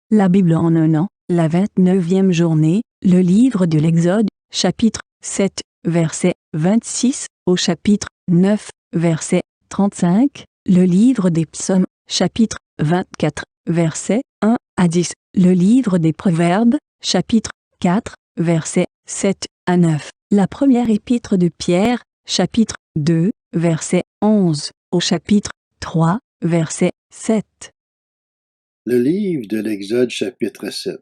La Bible en un an, la 29e journée, le livre de l'Exode, chapitre 7, verset 26, au chapitre 9, verset 35, le livre des psaumes, chapitre 24, verset 1 à 10, le livre des proverbes, chapitre 4, verset 7 à 9, la première épître de Pierre, chapitre 2, verset 11, au chapitre 3, verset 7. Le livre de l'Exode chapitre 7.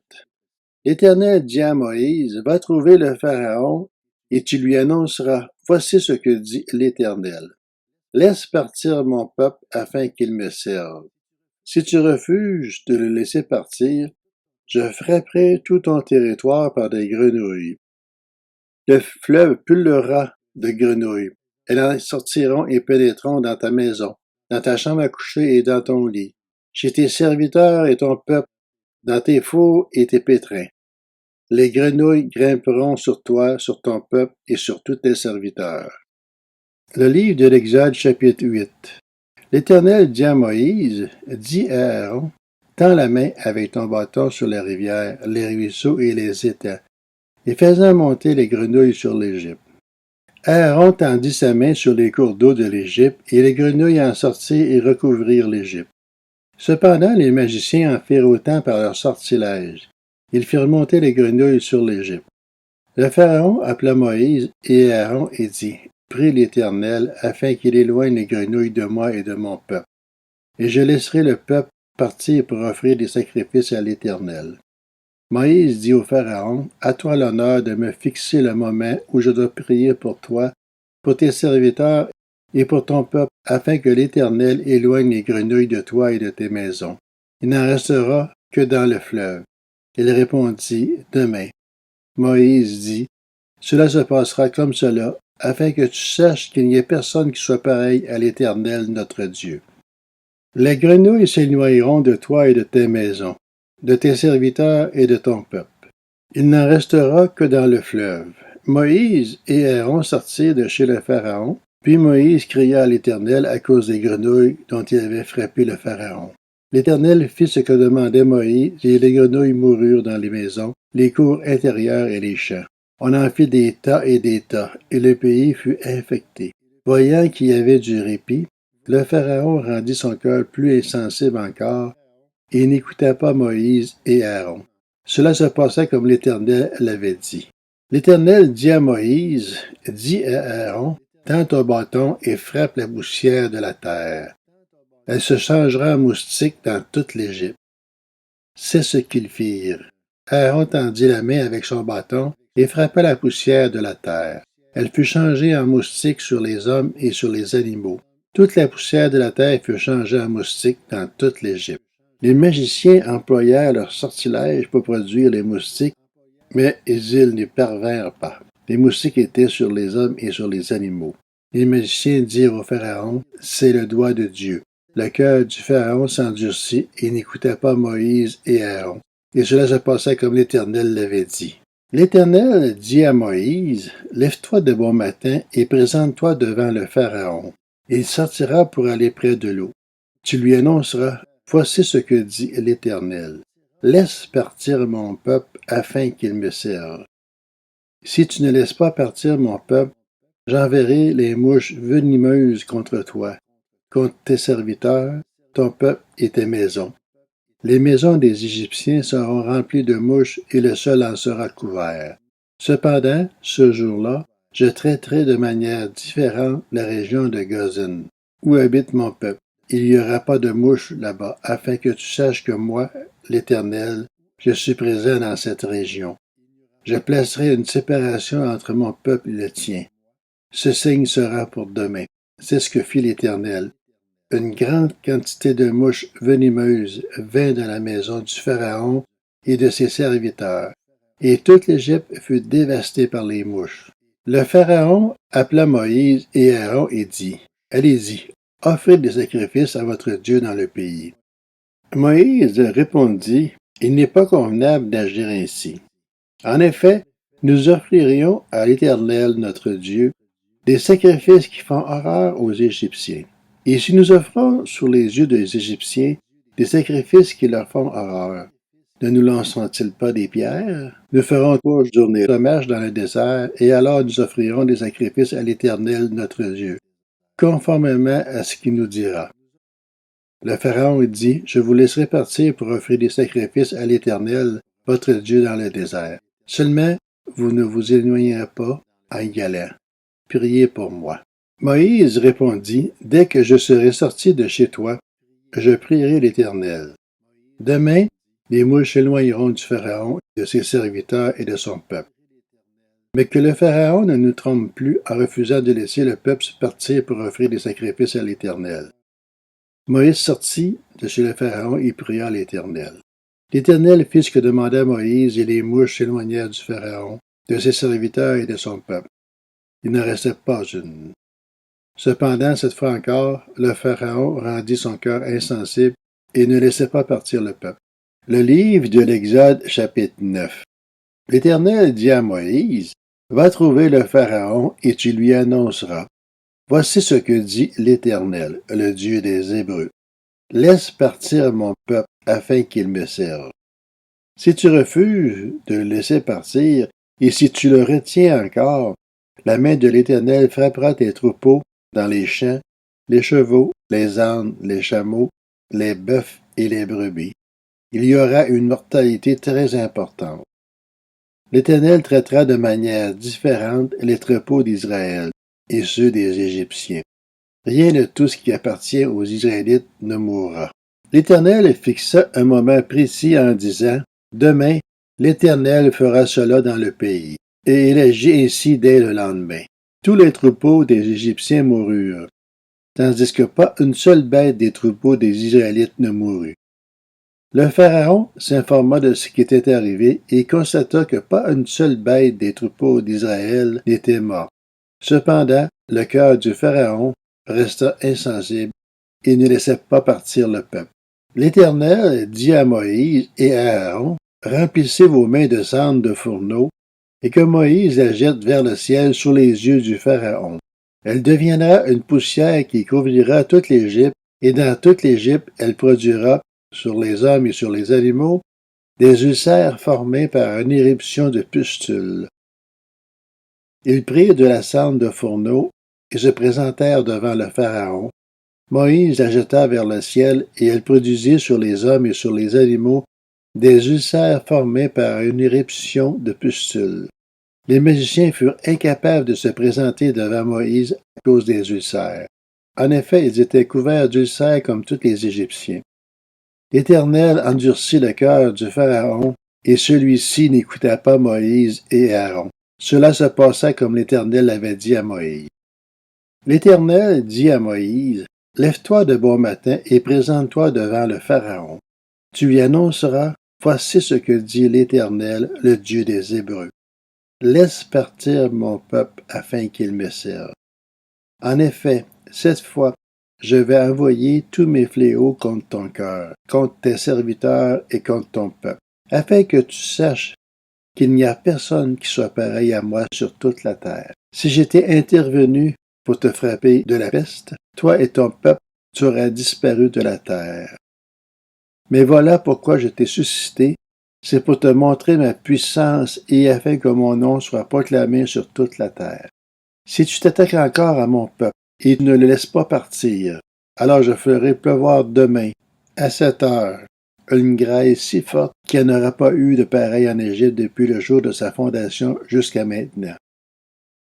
L'Éternel dit à Moïse, va trouver le Pharaon, et tu lui annonceras, voici ce que dit l'Éternel. Laisse partir mon peuple afin qu'il me serve. Si tu refuses de le laisser partir, je frapperai tout ton territoire par des grenouilles. Le fleuve pullulera de grenouilles. Elles en sortiront et pénétreront dans ta maison, dans ta chambre à coucher et dans ton lit, chez tes serviteurs et ton peuple, dans tes fours et tes pétrins. Les grenouilles grimperont sur toi, sur ton peuple et sur tous tes serviteurs. Le livre de l'Exode, chapitre 8. L'Éternel dit à Moïse, dis à Aaron, tends la main avec ton bâton sur la rivière, les ruisseaux et les étangs, et fais-en monter les grenouilles sur l'Égypte. Aaron tendit sa main sur les cours d'eau de l'Égypte, et les grenouilles en sortirent et recouvrirent l'Égypte. Cependant, les magiciens en firent autant par leur sortilège. Ils firent monter les grenouilles sur l'Égypte. Le Pharaon appela Moïse et Aaron et dit, prie l'Éternel afin qu'il éloigne les grenouilles de moi et de mon peuple. Et je laisserai le peuple partir pour offrir des sacrifices à l'Éternel. Moïse dit au Pharaon, à toi l'honneur de me fixer le moment où je dois prier pour toi, pour tes serviteurs et pour ton peuple, afin que l'Éternel éloigne les grenouilles de toi et de tes maisons. Il n'en restera que dans le fleuve. Il répondit, demain. Moïse dit, cela se passera comme cela, afin que tu saches qu'il n'y ait personne qui soit pareil à l'Éternel notre Dieu. Les grenouilles s'éloigneront de toi et de tes maisons, de tes serviteurs et de ton peuple. Il n'en restera que dans le fleuve. Moïse et Aaron sortirent de chez le Pharaon, puis Moïse cria à l'Éternel à cause des grenouilles dont il avait frappé le Pharaon. L'Éternel fit ce que demandait Moïse, et les grenouilles moururent dans les maisons, les cours intérieures et les champs. On en fit des tas, et le pays fut infecté. Voyant qu'il y avait du répit, le Pharaon rendit son cœur plus insensible encore, et n'écouta pas Moïse et Aaron. Cela se passa comme l'Éternel l'avait dit. L'Éternel dit à Moïse, dis à Aaron, tends ton bâton et frappe la poussière de la terre. Elle se changera en moustique dans toute l'Égypte. C'est ce qu'ils firent. Aaron tendit la main avec son bâton et frappa la poussière de la terre. Elle fut changée en moustique sur les hommes et sur les animaux. Toute la poussière de la terre fut changée en moustique dans toute l'Égypte. Les magiciens employèrent leur sortilège pour produire les moustiques, mais ils n'y parvinrent pas. Les moustiques étaient sur les hommes et sur les animaux. Les magiciens dirent au Pharaon, c'est le doigt de Dieu. Le cœur du Pharaon s'endurcit et n'écouta pas Moïse et Aaron. Et cela se passa comme l'Éternel l'avait dit. L'Éternel dit à Moïse, lève-toi de bon matin et présente-toi devant le Pharaon. Il sortira pour aller près de l'eau. Tu lui annonceras, voici ce que dit l'Éternel. Laisse partir mon peuple afin qu'il me serve. Si tu ne laisses pas partir mon peuple, j'enverrai les mouches venimeuses contre toi, contre tes serviteurs, ton peuple et tes maisons. Les maisons des Égyptiens seront remplies de mouches et le sol en sera couvert. Cependant, ce jour-là, je traiterai de manière différente la région de Gozan, où habite mon peuple. Il n'y aura pas de mouches là-bas, afin que tu saches que moi, l'Éternel, je suis présent dans cette région. Je placerai une séparation entre mon peuple et le tien. Ce signe sera pour demain. C'est ce que fit l'Éternel. Une grande quantité de mouches venimeuses vint dans la maison du Pharaon et de ses serviteurs, et toute l'Égypte fut dévastée par les mouches. Le Pharaon appela Moïse et Aaron et dit, allez-y, offrez des sacrifices à votre Dieu dans le pays. Moïse répondit, il n'est pas convenable d'agir ainsi. En effet, nous offririons à l'Éternel notre Dieu des sacrifices qui font horreur aux Égyptiens. Et si nous offrons sous les yeux des Égyptiens des sacrifices qui leur font horreur, ne nous lanceront-ils pas des pierres? Nous ferons 3 journées de marche dans le désert, et alors nous offrirons des sacrifices à l'Éternel notre Dieu, conformément à ce qu'il nous dira. Le Pharaon dit, je vous laisserai partir pour offrir des sacrifices à l'Éternel, votre Dieu, dans le désert. Seulement, vous ne vous éloignerez pas en y allant. Priez pour moi. Moïse répondit, dès que je serai sorti de chez toi, je prierai l'Éternel. Demain, les mouches s'éloigneront du Pharaon, de ses serviteurs et de son peuple. Mais que le Pharaon ne nous trompe plus en refusant de laisser le peuple partir pour offrir des sacrifices à l'Éternel. Moïse sortit de chez le Pharaon et pria l'Éternel. L'Éternel fit ce que demanda Moïse, et les mouches s'éloignèrent du Pharaon, de ses serviteurs et de son peuple. Il n'en restait pas une. Cependant, cette fois encore, le Pharaon rendit son cœur insensible et ne laissait pas partir le peuple. Le livre de l'Exode, chapitre 9. L'Éternel dit à Moïse, « Va trouver le Pharaon et tu lui annonceras. Voici ce que dit l'Éternel, le Dieu des Hébreux. Laisse partir mon peuple afin qu'il me serve. Si tu refuses de le laisser partir, et si tu le retiens encore, la main de l'Éternel frappera tes troupeaux dans les champs, les chevaux, les ânes, les chameaux, les bœufs et les brebis. Il y aura une mortalité très importante. L'Éternel traitera de manière différente les troupeaux d'Israël et ceux des Égyptiens. Rien de tout ce qui appartient aux Israélites ne mourra. L'Éternel fixa un moment précis en disant, « Demain, l'Éternel fera cela dans le pays. » Et il agit ainsi dès le lendemain. Tous les troupeaux des Égyptiens moururent, tandis que pas une seule bête des troupeaux des Israélites ne mourut. Le Pharaon s'informa de ce qui était arrivé et constata que pas une seule bête des troupeaux d'Israël n'était morte. Cependant, le cœur du Pharaon resta insensible et ne laissait pas partir le peuple. L'Éternel dit à Moïse et à Aaron, « Remplissez vos mains de cendre de fourneau, et que Moïse la jette vers le ciel sous les yeux du Pharaon. Elle deviendra une poussière qui couvrira toute l'Égypte, et dans toute l'Égypte elle produira, sur les hommes et sur les animaux, des ulcères formés par une éruption de pustules. » Ils prirent de la cendre de fourneau et se présentèrent devant le Pharaon. Moïse la jeta vers le ciel, et elle produisit sur les hommes et sur les animaux des ulcères formés par une éruption de pustules. Les magiciens furent incapables de se présenter devant Moïse à cause des ulcères. En effet, ils étaient couverts d'ulcères comme tous les Égyptiens. L'Éternel endurcit le cœur du Pharaon, et celui-ci n'écouta pas Moïse et Aaron. Cela se passa comme l'Éternel l'avait dit à Moïse. L'Éternel dit à Moïse, « Lève-toi de bon matin et présente-toi devant le Pharaon. Tu lui annonceras, voici ce que dit l'Éternel, le Dieu des Hébreux. Laisse partir mon peuple afin qu'il me serve. En effet, cette fois, je vais envoyer tous mes fléaux contre ton cœur, contre tes serviteurs et contre ton peuple, afin que tu saches qu'il n'y a personne qui soit pareil à moi sur toute la terre. Si j'étais intervenu pour te frapper de la peste, toi et ton peuple, tu aurais disparu de la terre. Mais voilà pourquoi je t'ai suscité, c'est pour te montrer ma puissance et afin que mon nom soit proclamé sur toute la terre. Si tu t'attaques encore à mon peuple et ne le laisses pas partir, alors je ferai pleuvoir demain, à 7 heures, une grêle si forte qu'il n'y en aura pas eu de pareil en Égypte depuis le jour de sa fondation jusqu'à maintenant.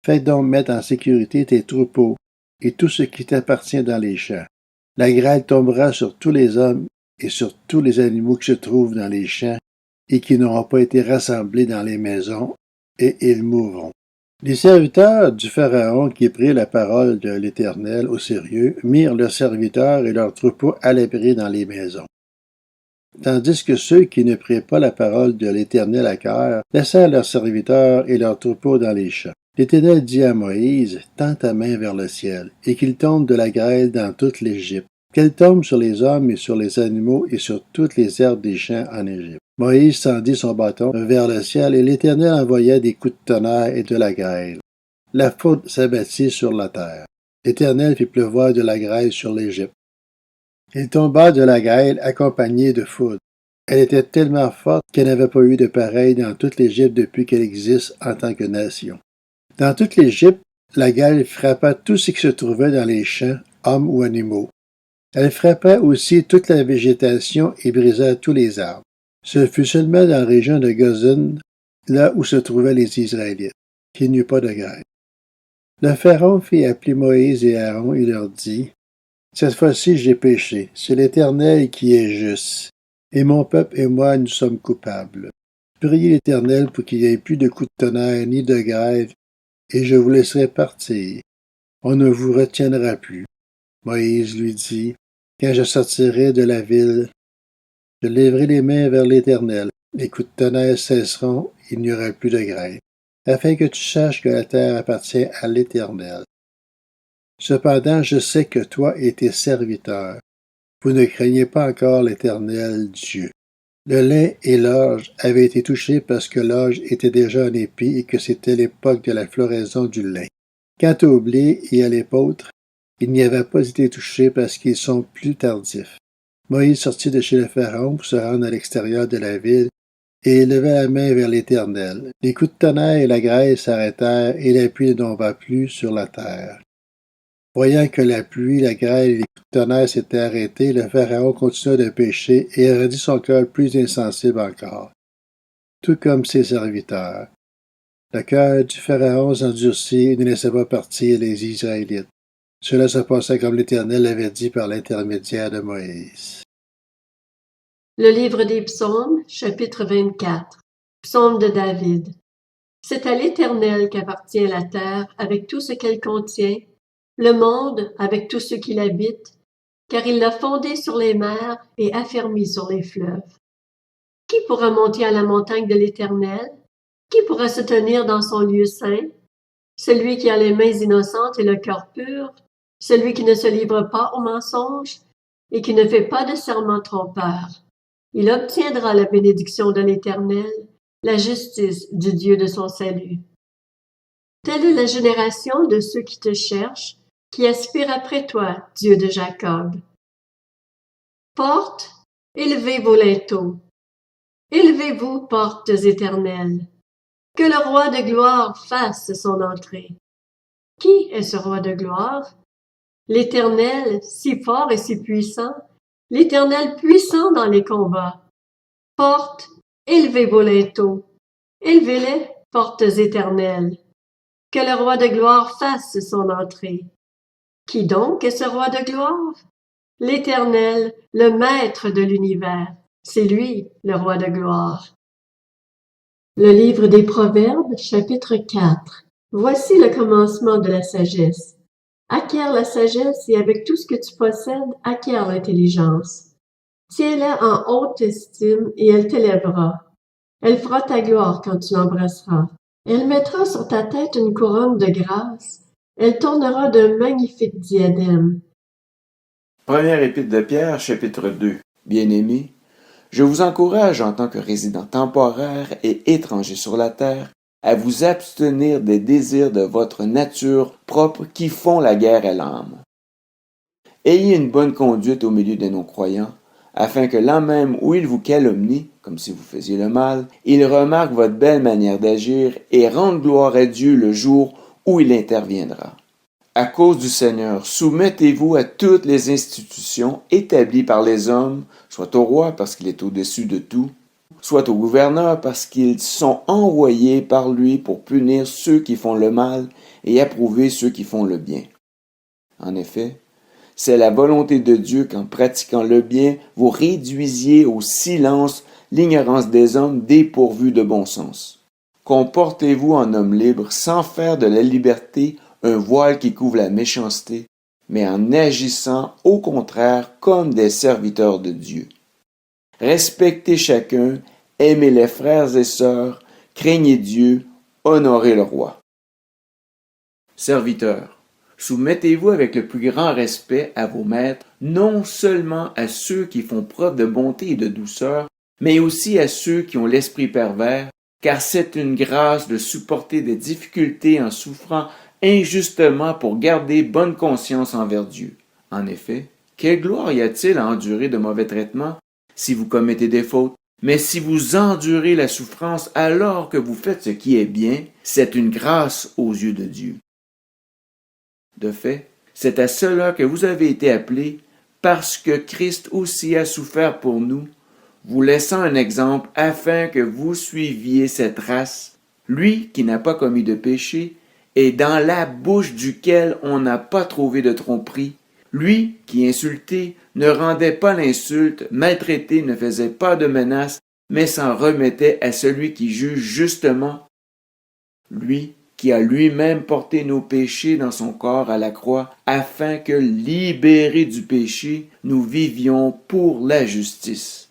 Fais donc mettre en sécurité tes troupeaux et tout ce qui t'appartient dans les champs. La grêle tombera sur tous les hommes et sur tous les animaux qui se trouvent dans les champs et qui n'auront pas été rassemblés dans les maisons, et ils mourront. Les serviteurs du Pharaon qui prirent la parole de l'Éternel au sérieux mirent leurs serviteurs et leurs troupeaux à l'abri dans les maisons. Tandis que ceux qui ne prirent pas la parole de l'Éternel à cœur laissèrent leurs serviteurs et leurs troupeaux dans les champs. L'Éternel dit à Moïse, « Tends ta main vers le ciel, et qu'il tombe de la grêle dans toute l'Égypte, qu'elle tombe sur les hommes et sur les animaux et sur toutes les herbes des champs en Égypte. » Moïse tendit son bâton vers le ciel, et l'Éternel envoya des coups de tonnerre et de la grêle. La foudre s'abattit sur la terre. L'Éternel fit pleuvoir de la grêle sur l'Égypte. Il tomba de la grêle accompagné de foudre. Elle était tellement forte qu'elle n'avait pas eu de pareil dans toute l'Égypte depuis qu'elle existe en tant que nation. Dans toute l'Égypte, la gale frappa tout ce qui se trouvait dans les champs, hommes ou animaux. Elle frappa aussi toute la végétation et brisa tous les arbres. Ce fut seulement dans la région de Gozan, là où se trouvaient les Israélites, qu'il n'y eut pas de grêle. Le Pharaon fit appeler Moïse et Aaron et leur dit, « Cette fois-ci j'ai péché, c'est l'Éternel qui est juste, et mon peuple et moi nous sommes coupables. Priez l'Éternel pour qu'il n'y ait plus de coups de tonnerre ni de grêle, et je vous laisserai partir. On ne vous retiendra plus. » Moïse lui dit, « Quand je sortirai de la ville, je lèverai les mains vers l'Éternel. Les coups de tonnerre cesseront, il n'y aura plus de grêle, afin que tu saches que la terre appartient à l'Éternel. Cependant, je sais que toi et tes serviteurs, vous ne craignez pas encore l'Éternel Dieu. » Le lin et l'orge avaient été touchés parce que l'orge était déjà en épi et que c'était l'époque de la floraison du lin. Quant au blé et à l'épeautre, ils n'y avaient pas été touchés parce qu'ils sont plus tardifs. Moïse sortit de chez le Pharaon pour se rendre à l'extérieur de la ville et il leva la main vers l'Éternel. Les coups de tonnerre et la grêle s'arrêtèrent et la pluie ne tomba plus sur la terre. Voyant que la pluie, la grêle et les coups de tonnerre s'étaient arrêtés, le Pharaon continua de pécher et rendit son cœur plus insensible encore, tout comme ses serviteurs. Le cœur du Pharaon s'endurcit et ne laissait pas partir les Israélites. Cela se passa comme l'Éternel l'avait dit par l'intermédiaire de Moïse. Le livre des Psaumes, chapitre 24. Psaume de David. C'est à l'Éternel qu'appartient la terre avec tout ce qu'elle contient, le monde avec tout ce qui l'habite, car il l'a fondé sur les mers et affermi sur les fleuves. Qui pourra monter à la montagne de l'Éternel? Qui pourra se tenir dans son lieu saint? Celui qui a les mains innocentes et le cœur pur, celui qui ne se livre pas au mensonge et qui ne fait pas de serment trompeur. Il obtiendra la bénédiction de l'Éternel, la justice du Dieu de son salut. Telle est la génération de ceux qui te cherchent, qui aspirent après toi, Dieu de Jacob. Portes, élevez vos linteaux. Élevez-vous, portes éternelles. Que le roi de gloire fasse son entrée. Qui est ce roi de gloire? L'Éternel, si fort et si puissant, l'Éternel puissant dans les combats. Portes, élevez vos linteaux. Élevez-les, portes éternelles. Que le roi de gloire fasse son entrée. Qui donc est ce roi de gloire? L'Éternel, le maître de l'univers. C'est lui, le roi de gloire. Le livre des Proverbes, chapitre 4. Voici le commencement de la sagesse. Acquiers la sagesse et avec tout ce que tu possèdes, acquiers l'intelligence. Tiens-la en haute estime et elle t'élèvera. Elle fera ta gloire quand tu l'embrasseras. Elle mettra sur ta tête une couronne de grâce. Elle t'ornera d'un magnifique diadème. Première épître de Pierre, chapitre 2. Bien-aimés, je vous encourage en tant que résident temporaire et étranger sur la terre à vous abstenir des désirs de votre nature propre qui font la guerre à l'âme. Ayez une bonne conduite au milieu des non-croyants, afin que l'an même où ils vous calomnient, comme si vous faisiez le mal, ils remarquent votre belle manière d'agir et rendent gloire à Dieu le jour où il interviendra. À cause du Seigneur, soumettez-vous à toutes les institutions établies par les hommes, soit au roi parce qu'il est au-dessus de tout, soit au gouverneur parce qu'ils sont envoyés par lui pour punir ceux qui font le mal et approuver ceux qui font le bien. En effet, c'est la volonté de Dieu qu'en pratiquant le bien, vous réduisiez au silence l'ignorance des hommes dépourvus de bon sens. Comportez-vous en homme libre sans faire de la liberté un voile qui couvre la méchanceté, mais en agissant au contraire comme des serviteurs de Dieu. Respectez chacun, aimez les frères et sœurs, craignez Dieu, honorez le roi. Serviteurs, soumettez-vous avec le plus grand respect à vos maîtres, non seulement à ceux qui font preuve de bonté et de douceur, mais aussi à ceux qui ont l'esprit pervers, car c'est une grâce de supporter des difficultés en souffrant injustement pour garder bonne conscience envers Dieu. En effet, quelle gloire y a-t-il à endurer de mauvais traitements si vous commettez des fautes? Mais si vous endurez la souffrance alors que vous faites ce qui est bien, c'est une grâce aux yeux de Dieu. De fait, c'est à cela que vous avez été appelés, parce que Christ aussi a souffert pour nous, vous laissant un exemple afin que vous suiviez cette race, lui qui n'a pas commis de péché, et dans la bouche duquel on n'a pas trouvé de tromperie, lui qui insulté ne rendait pas l'insulte, maltraité ne faisait pas de menaces, mais s'en remettait à celui qui juge justement, lui qui a lui-même porté nos péchés dans son corps à la croix, afin que, libérés du péché, nous vivions pour la justice.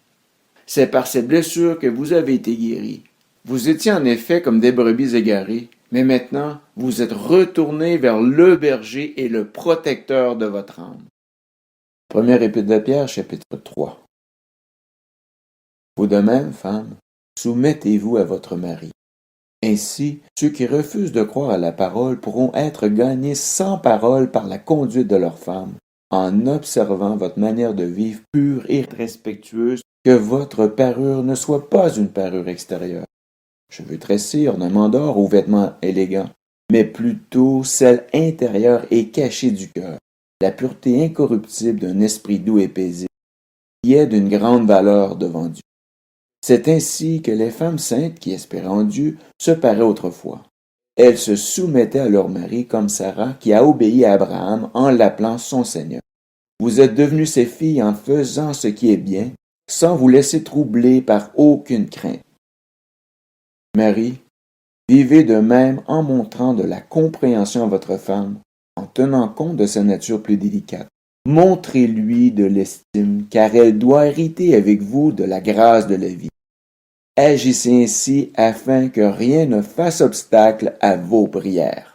C'est par ces blessures que vous avez été guéris. Vous étiez en effet comme des brebis égarées, mais maintenant vous êtes retournés vers le berger et le protecteur de votre âme. Première épître de Pierre, chapitre 3. Vous de même, femmes, soumettez-vous à votre mari. Ainsi, ceux qui refusent de croire à la parole pourront être gagnés sans parole par la conduite de leurs femmes, en observant votre manière de vivre pure et respectueuse, que votre parure ne soit pas une parure extérieure, cheveux tressés, ornements d'or ou vêtements élégants, mais plutôt celle intérieure et cachée du cœur, la pureté incorruptible d'un esprit doux et paisible, qui est d'une grande valeur devant Dieu. C'est ainsi que les femmes saintes qui espéraient en Dieu se paraient autrefois. Elles se soumettaient à leur mari comme Sarah qui a obéi à Abraham en l'appelant son Seigneur. Vous êtes devenus ses filles en faisant ce qui est bien, sans vous laisser troubler par aucune crainte. Marie, vivez de même en montrant de la compréhension à votre femme, en tenant compte de sa nature plus délicate. Montrez-lui de l'estime, car elle doit hériter avec vous de la grâce de la vie. Agissez ainsi afin que rien ne fasse obstacle à vos prières.